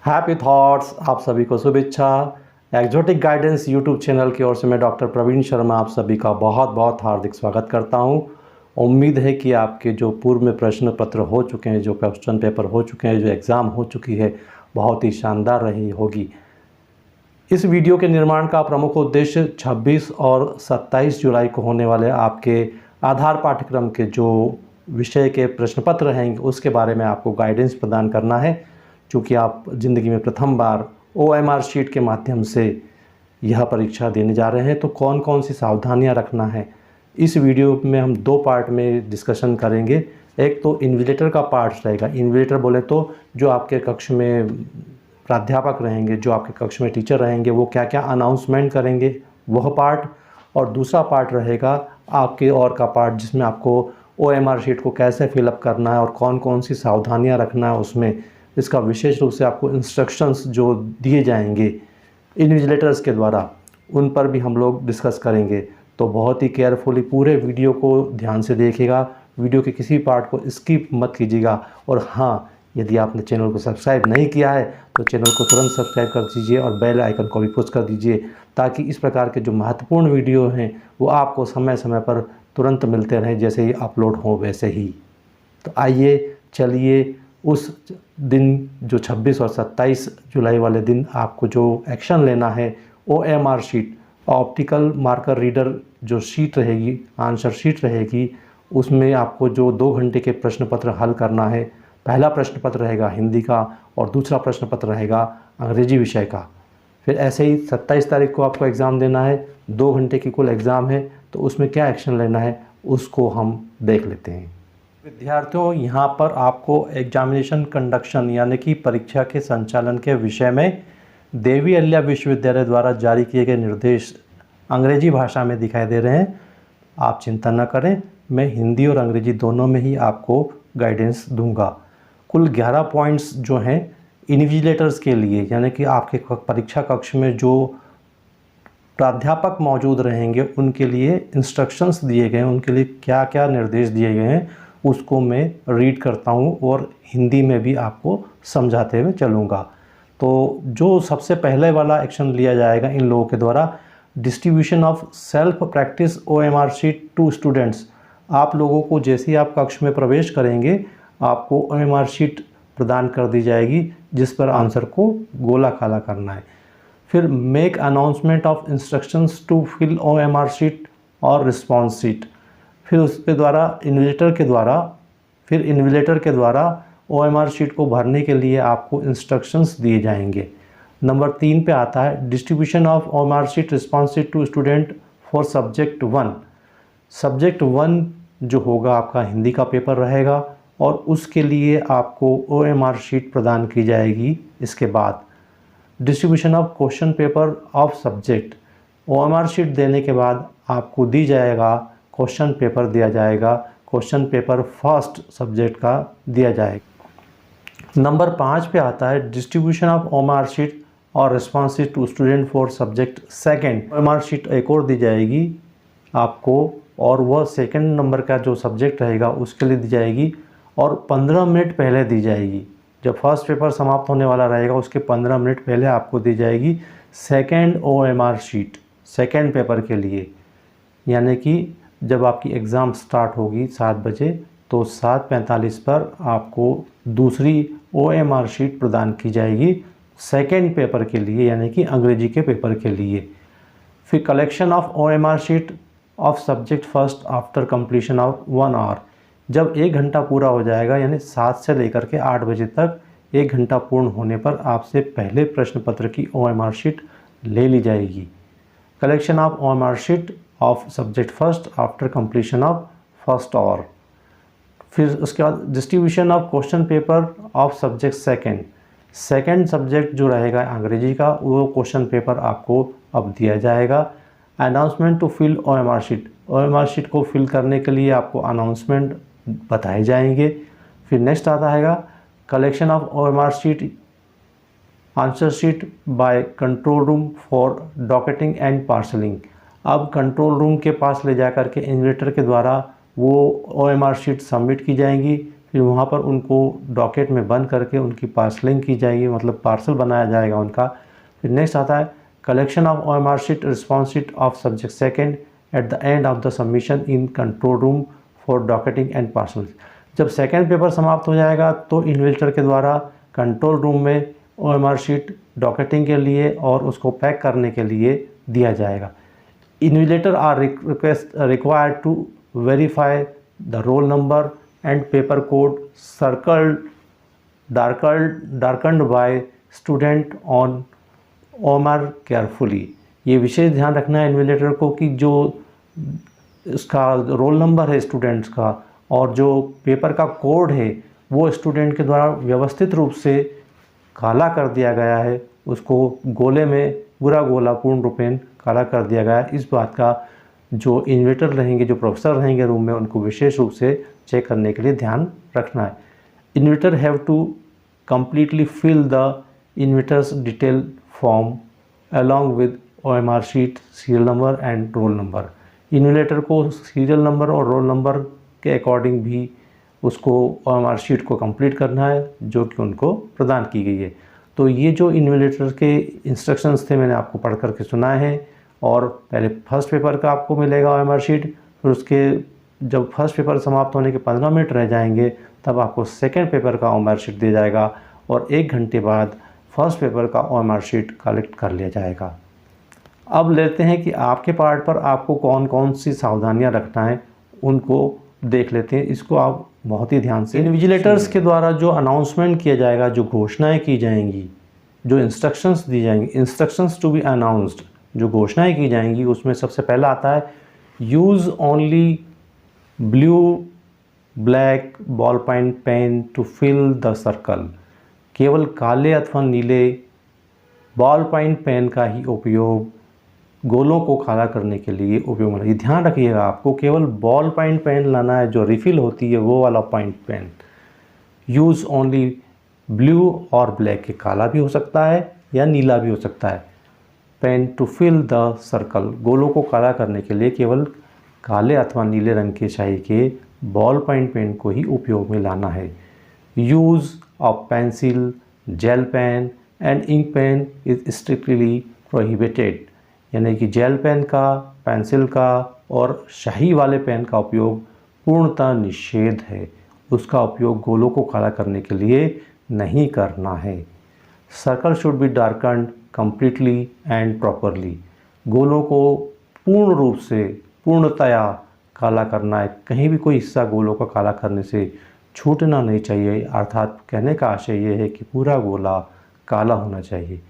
Happy thoughts, आप सभी को शुभेच्छा। एक्जोटिक गाइडेंस यूट्यूब चैनल की ओर से मैं डॉक्टर प्रवीण शर्मा आप सभी का बहुत बहुत हार्दिक स्वागत करता हूं। उम्मीद है कि आपके जो पूर्व में प्रश्न पत्र हो चुके हैं, जो क्वेश्चन पेपर हो चुके हैं, जो एग्ज़ाम हो चुकी है, बहुत ही शानदार रही होगी। इस वीडियो के निर्माण का प्रमुख उद्देश्य 26 और 27 जुलाई को होने वाले आपके आधार पाठ्यक्रम के जो विषय के प्रश्न पत्र रहेंगे उसके बारे में आपको गाइडेंस प्रदान करना है। चूँकि आप ज़िंदगी में प्रथम बार OMR शीट के माध्यम से यह परीक्षा देने जा रहे हैं, तो कौन कौन सी सावधानियां रखना है, इस वीडियो में हम दो पार्ट में डिस्कशन करेंगे। एक तो इन्विजिलेटर का पार्ट रहेगा। इन्विजिलेटर बोले तो जो आपके कक्ष में प्राध्यापक रहेंगे, जो आपके कक्ष में टीचर रहेंगे, वो क्या क्या अनाउंसमेंट करेंगे, वह पार्ट। और दूसरा पार्ट रहेगा आपके और का पार्ट, जिसमें आपको OMR शीट को कैसे फिलअप करना है और कौन कौन सी सावधानियां रखना है उसमें। इसका विशेष रूप से आपको इंस्ट्रक्शंस जो दिए जाएंगे इन्विजिलेटर्स के द्वारा, उन पर भी हम लोग डिस्कस करेंगे। तो बहुत ही केयरफुली पूरे वीडियो को ध्यान से देखिएगा, वीडियो के किसी पार्ट को स्किप मत कीजिएगा। और हाँ, यदि आपने चैनल को सब्सक्राइब नहीं किया है तो चैनल को तुरंत सब्सक्राइब कर दीजिए और बेल आइकन को भी पुश कर दीजिए, ताकि इस प्रकार के जो महत्वपूर्ण वीडियो हैं वो आपको समय समय पर तुरंत मिलते रहें, जैसे ही अपलोड हो वैसे ही। तो आइए चलिए, उस दिन जो 26 और 27 जुलाई वाले दिन आपको जो एक्शन लेना है, OMR sheet, optical marker reader जो शीट रहेगी, आंसर शीट रहेगी, उसमें आपको जो 2 घंटे के प्रश्न पत्र हल करना है। पहला प्रश्न पत्र रहेगा हिंदी का और दूसरा प्रश्न पत्र रहेगा अंग्रेजी विषय का। फिर ऐसे ही 27 तारीख को आपको एग्ज़ाम देना है। 2 घंटे की कुल एग्ज़ाम है, तो उसमें क्या एक्शन लेना है उसको हम देख लेते हैं। विद्यार्थियों, यहाँ पर आपको एग्जामिनेशन कंडक्शन यानी कि परीक्षा के संचालन के विषय में देवी अहिल्या विश्वविद्यालय द्वारा जारी किए गए निर्देश अंग्रेजी भाषा में दिखाई दे रहे हैं। आप चिंता न करें, मैं हिंदी और अंग्रेजी दोनों में ही आपको गाइडेंस दूंगा। कुल 11 पॉइंट्स जो हैं इन्विजिलेटर्स के लिए, यानी कि आपके परीक्षा कक्ष में जो प्राध्यापक मौजूद रहेंगे उनके लिए इंस्ट्रक्शंस दिए गए हैं, उनके लिए क्या क्या निर्देश दिए गए हैं उसको मैं रीड करता हूँ और हिंदी में भी आपको समझाते हुए चलूँगा। तो जो सबसे पहले वाला एक्शन लिया जाएगा इन लोगों के द्वारा, distribution of self practice OMR sheet to students. आप लोगों को जैसे ही आप कक्ष में प्रवेश करेंगे आपको OMR शीट प्रदान कर दी जाएगी, जिस पर आंसर को गोला काला करना है। फिर make announcement of instructions to fill OMR sheet और रिस्पॉन्स शीट। फिर उसके द्वारा इन्विजिलेटर के द्वारा OMR शीट को भरने के लिए आपको इंस्ट्रक्शंस दिए जाएंगे। नंबर 3 पे आता है distribution of OMR sheet response sheet to student for subject 1। Subject 1 जो होगा आपका हिंदी का पेपर रहेगा और उसके लिए आपको OMR शीट प्रदान की जाएगी। इसके बाद distribution of question paper of subject. OMR sheet देने के बाद आपको दी जाएगा क्वेश्चन पेपर, दिया जाएगा क्वेश्चन पेपर फर्स्ट सब्जेक्ट का दिया जाएगा। नंबर 5 पे आता है डिस्ट्रीब्यूशन ऑफ OMR शीट और response sheet to student for subject second. OMR sheet एक और दी जाएगी आपको, और वह सेकंड नंबर का जो सब्जेक्ट रहेगा उसके लिए दी जाएगी और 15 मिनट पहले दी जाएगी। जब फर्स्ट पेपर समाप्त होने वाला रहेगा उसके 15 मिनट पहले आपको दी जाएगी second OMR sheet second paper के लिए। यानी कि जब आपकी एग्ज़ाम स्टार्ट होगी 7 बजे, तो 7:45 पर आपको दूसरी OMR शीट प्रदान की जाएगी सेकंड पेपर के लिए, यानी कि अंग्रेजी के पेपर के लिए। फिर collection of OMR sheet of subject first after completion of 1 hour. जब 1 घंटा पूरा हो जाएगा, यानी 7 से लेकर के 8 बजे तक 1 घंटा पूर्ण होने पर आपसे पहले प्रश्न पत्र की OMR शीट ले ली जाएगी। Collection of OMR sheet of subject first after completion of first hour. फिर उसके बाद distribution of question paper of subject second subject जो रहेगा अंग्रेजी का, वो क्वेश्चन पेपर आपको अब दिया जाएगा। Announcement to fill OMR sheet. OMR sheet को फिल करने के लिए आपको अनाउंसमेंट बताए जाएंगे। फिर नेक्स्ट आता है collection of OMR sheet answer sheet by control room for docketing and parcelling. अब कंट्रोल रूम के पास ले जाकर के इन्विजिलेटर के द्वारा वो OMR शीट सबमिट की जाएंगी। फिर वहाँ पर उनको डॉकेट में बंद करके उनकी पार्सलिंग की जाएगी, मतलब पार्सल बनाया जाएगा उनका। फिर नेक्स्ट आता है collection of OMR sheet, response sheet of subject second at the end of the submission in control room for docketing and parcel. जब सेकेंड पेपर समाप्त हो जाएगा तो इन्विजिलेटर के द्वारा कंट्रोल रूम में OMR शीट डॉकेटिंग के लिए और उसको पैक करने के लिए दिया जाएगा। Invigilator are required to verify the roll number and paper code circled darkened by student on OMR carefully। ये विशेष ध्यान रखना है इन्विजिलेटर को कि जो इसका रोल नंबर है स्टूडेंट्स का और जो पेपर का कोड है वो स्टूडेंट के द्वारा व्यवस्थित रूप से काला कर दिया गया है, उसको गोले में पूरा गोला पूर्ण रूपेण काला कर दिया गया है। इस बात का जो इन्विजिलेटर रहेंगे, जो प्रोफेसर रहेंगे रूम में, उनको विशेष रूप से चेक करने के लिए ध्यान रखना है। Invigilator have to completely fill the invigilator's detail form along with OMR sheet, serial number and roll number। Invigilator को सीरियल नंबर और रोल नंबर के अकॉर्डिंग भी उसको OMR शीट को कंप्लीट करना है जो कि उनको प्रदान की गई है। तो ये जो इन्विजिलेटर के इंस्ट्रक्शंस थे मैंने आपको पढ़ करके सुनाए हैं। और पहले फर्स्ट पेपर का आपको मिलेगा OMR शीट, फिर उसके जब फर्स्ट पेपर समाप्त होने के 15 मिनट रह जाएंगे तब आपको सेकेंड पेपर का OMR शीट दिया जाएगा और 1 घंटे बाद फर्स्ट पेपर का OMR शीट कलेक्ट कर लिया जाएगा। अब लेते हैं कि आपके पार्ट पर आपको कौन कौन सी सावधानियां रखना है, उनको देख लेते हैं। इसको आप बहुत ही ध्यान से इन्विजिलेटर्स के द्वारा जो अनाउंसमेंट किया जाएगा, जो घोषणाएं की जाएंगी, जो इंस्ट्रक्शंस दी जाएंगी, इंस्ट्रक्शंस टू बी अनाउंस्ड, जो घोषणाएं की जाएंगी उसमें सबसे पहला आता है use only blue black ball point pen to fill the circle. केवल काले अथवा नीले बॉल पॉइंट पेन का ही उपयोग गोलों को काला करने के लिए उपयोग में। ध्यान रखिएगा आपको केवल बॉल पॉइंट पेन लाना है, जो रिफ़िल होती है वो वाला point pen. Use only blue और ब्लैक के काला भी हो सकता है या नीला भी हो सकता है। Pen to fill the circle, गोलों को काला करने के लिए केवल काले अथवा नीले रंग के स्याही के बॉल पॉइंट पेन को ही उपयोग में लाना है। Use of pencil, gel pen and ink pen is strictly prohibited. यानी कि जेल पेन का, पेंसिल का और स्याही वाले पेन का उपयोग पूर्णतः निषेध है। उसका उपयोग गोलों को काला करने के लिए नहीं करना है। Circle should be darkened completely and properly. गोलों को पूर्ण रूप से, पूर्णतया काला करना है। कहीं भी कोई हिस्सा गोलों का काला करने से छूटना नहीं चाहिए। अर्थात कहने का आशय ये है कि पूरा गोला काला होना चाहिए।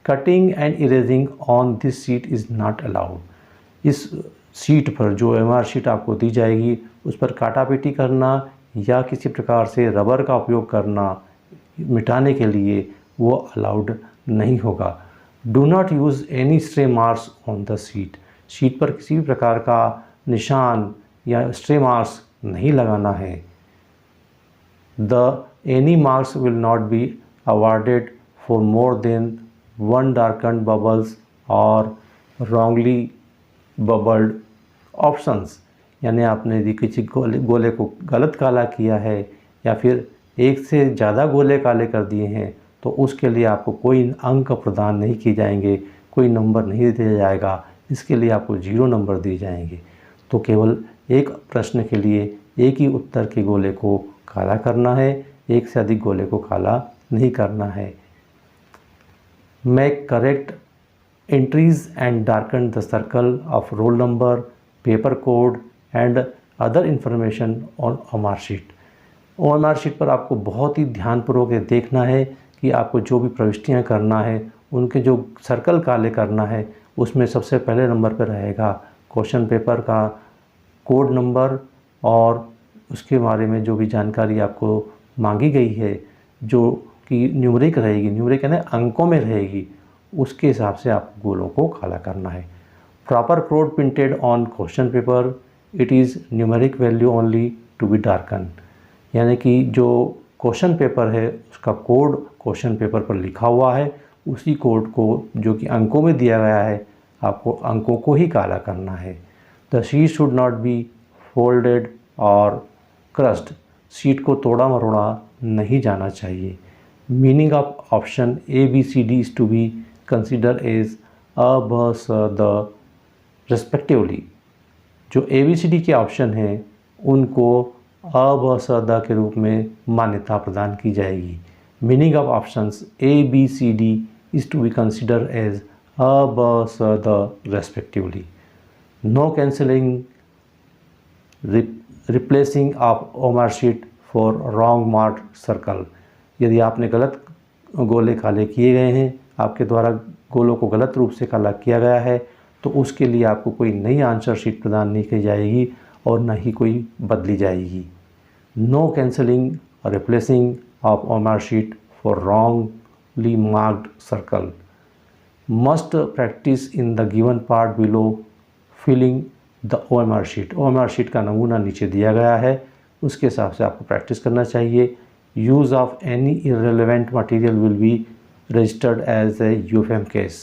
Cutting and erasing on this sheet is not allowed. इस शीट पर जो OMR शीट आपको दी जाएगी उस पर काटापीटी करना या किसी प्रकार से रबर का उपयोग करना मिटाने के लिए वो अलाउड नहीं होगा। Do not use any stray marks on the sheet. Sheet पर किसी भी प्रकार का निशान या स्ट्रे मार्क्स नहीं लगाना है। The any marks will not be awarded for more than 1 darkened bubbles और wrongly bubbled options। यानी आपने यदि किसी गोले को गलत काला किया है या फिर एक से ज़्यादा गोले काले कर दिए हैं तो उसके लिए आपको कोई अंक प्रदान नहीं किए जाएंगे, कोई नंबर नहीं दिया जाएगा। इसके लिए आपको 0 नंबर दिए जाएंगे। तो केवल एक प्रश्न के लिए एक ही उत्तर के गोले को काला करना है, एक से अधिक गोले को काला नहीं करना है। Make correct entries and darken the circle of roll number, paper code and other information on OMR sheet। OMR sheet पर आपको बहुत ही ध्यानपूर्वक देखना है कि आपको जो भी प्रविष्टियाँ करना है, उनके जो सर्कल काले करना है, उसमें सबसे पहले नंबर पर रहेगा क्वेश्चन पेपर का कोड नंबर और उसके बारे में जो भी जानकारी आपको मांगी गई है, जो कि न्यूमरिक रहेगी, न्यूमरिक यानी अंकों में रहेगी, उसके हिसाब से आप गोलों को काला करना है। Proper code printed on question paper, it is numeric value only to be darken. यानी कि जो क्वेश्चन पेपर है उसका कोड क्वेश्चन पेपर पर लिखा हुआ है, उसी कोड को जो कि अंकों में दिया गया है आपको अंकों को ही काला करना है। The sheet should not be folded और क्रस्ड। शीट को तोड़ा मरोड़ा नहीं जाना चाहिए। Meaning of option A B C D is to be consider as अ ब स द रेस्पेक्टिवली। जो ए बी सी डी के ऑप्शन हैं उनको अ ब स द के रूप में मान्यता प्रदान की जाएगी। Meaning of options A B C D is to be consider as अ ब स द respectively. No cancelling replacing of OMR sheet for wrong mark circle. यदि आपने गलत गोले काले किए गए हैं, आपके द्वारा गोलों को गलत रूप से काला किया गया है, तो उसके लिए आपको कोई नई आंसर शीट प्रदान नहीं की जाएगी और न ही कोई बदली जाएगी। No cancelling replacing of OMR sheet for wrongly marked circle. Must practice in the given part below filling the OMR sheet. OMR sheet का नमूना नीचे दिया गया है, उसके हिसाब से आपको प्रैक्टिस करना चाहिए। Use of any irrelevant material will be registered as a UFM case.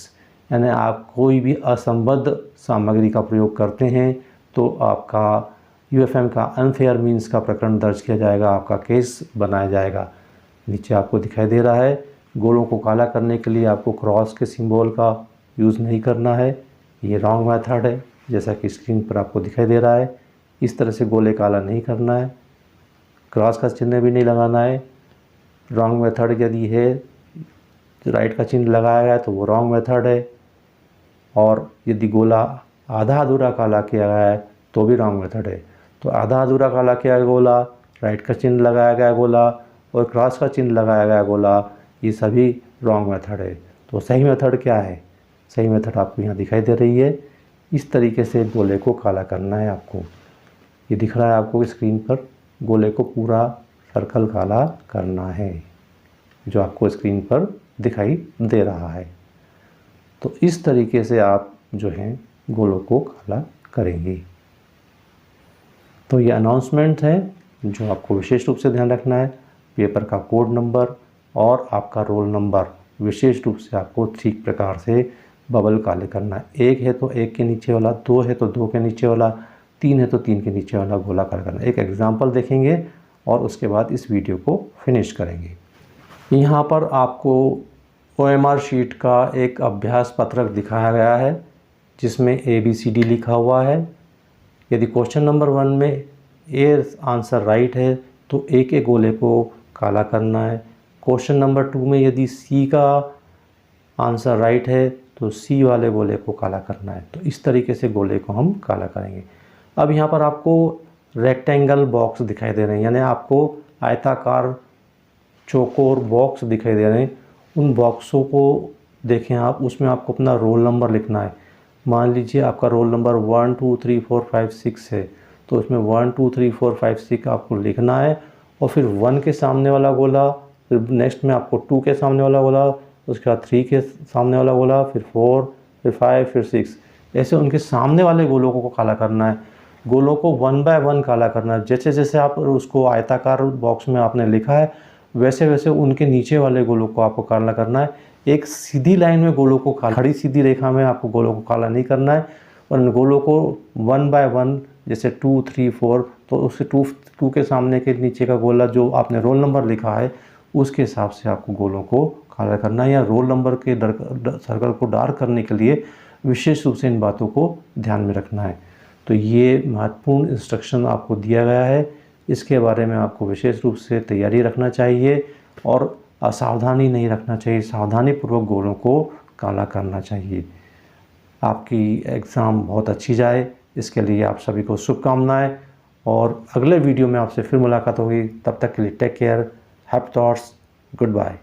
यानी आप कोई भी असंबद्ध सामग्री का प्रयोग करते हैं तो आपका यूएफएम का अनफेयर मीन्स का प्रकरण दर्ज किया जाएगा, आपका केस बनाया जाएगा। नीचे आपको दिखाई दे रहा है, गोलों को काला करने के लिए आपको क्रॉस के सिंबल का यूज़ नहीं करना है, ये रॉन्ग मेथड है। जैसा कि स्क्रीन पर आपको दिखाई दे रहा है, इस तरह से गोले काला नहीं करना है, क्रॉस का चिन्ह भी नहीं लगाना है। रॉन्ग मेथड यदि है, राइट का चिन्ह लगाया गया है तो वो रॉन्ग मेथड है, और यदि गोला आधा अधूरा काला किया गया है तो भी रॉन्ग मेथड है। तो आधा अधूरा काला किया गया गोला, राइट का चिन्ह लगाया गया गोला और क्रॉस का चिन्ह लगाया गया गोला, ये सभी रॉन्ग मेथड है। तो सही मेथड क्या है? सही मेथड आपको यहाँ दिखाई दे रही है। इस तरीके से गोले को काला करना है आपको। ये दिख रहा है आपको स्क्रीन पर, गोले को पूरा सर्कल काला करना है, जो आपको स्क्रीन पर दिखाई दे रहा है। तो इस तरीके से आप जो हैं गोलों को काला करेंगे। तो ये अनाउंसमेंट है जो आपको विशेष रूप से ध्यान रखना है। पेपर का कोड नंबर और आपका रोल नंबर विशेष रूप से आपको ठीक प्रकार से बबल काले करना है। 1 है तो 1 के नीचे वाला, 2 है तो 2 के नीचे वाला, 3 है तो 3 के नीचे वाला गोला काला करना है। एक एग्जाम्पल देखेंगे और उसके बाद इस वीडियो को फिनिश करेंगे। यहाँ पर आपको ओएमआर शीट का एक अभ्यास पत्रक दिखाया गया है जिसमें ABCD लिखा हुआ है। यदि क्वेश्चन नंबर 1 में ए आंसर राइट है तो ए के गोले को काला करना है। क्वेश्चन नंबर 2 में यदि सी का आंसर राइट है तो सी वाले गोले को काला करना है। तो इस तरीके से गोले को हम काला करेंगे। अब यहाँ पर आपको रेक्टेंगल बॉक्स दिखाई दे रहे हैं, यानी आपको आयताकार चौकोर बॉक्स दिखाई दे रहे हैं। उन बॉक्सों को देखें आप, उसमें आपको अपना रोल नंबर लिखना है। मान लीजिए आपका रोल नंबर 1 2 3 4 5 6 है, तो उसमें 1 2 3 4 5 6 आपको लिखना है और फिर 1 के सामने वाला गोला, फिर नेक्स्ट में आपको 2 के सामने वाला गोला, उसके बाद 3 के सामने वाला गोला, फिर 4, फिर 5, फिर 6, ऐसे उनके सामने वाले गोलों को काला करना है। गोलों को 1 बाय 1 काला करना है। जैसे जैसे आप उसको आयताकार बॉक्स में आपने लिखा है वैसे वैसे उनके नीचे वाले गोलों को आपको काला करना है। एक सीधी लाइन में गोलों को काला, खड़ी सीधी रेखा में आपको गोलों को काला नहीं करना है। और इन गोलों को 1 बाय 1, जैसे 2 3 4, तो उससे 2 के सामने के नीचे का गोला जो आपने रोल नंबर लिखा है उसके हिसाब से आपको गोलों को काला करना है। या रोल नंबर के सर्कल को डार्क करने के लिए विशेष रूप से इन बातों को ध्यान में रखना है। तो ये महत्वपूर्ण इंस्ट्रक्शन आपको दिया गया है, इसके बारे में आपको विशेष रूप से तैयारी रखना चाहिए और असावधानी नहीं रखना चाहिए। सावधानी पूर्वक गोलों को काला करना चाहिए। आपकी एग्ज़ाम बहुत अच्छी जाए, इसके लिए आप सभी को शुभकामनाएं। और अगले वीडियो में आपसे फिर मुलाकात होगी। तब तक के लिए take care, happy thoughts, good bye.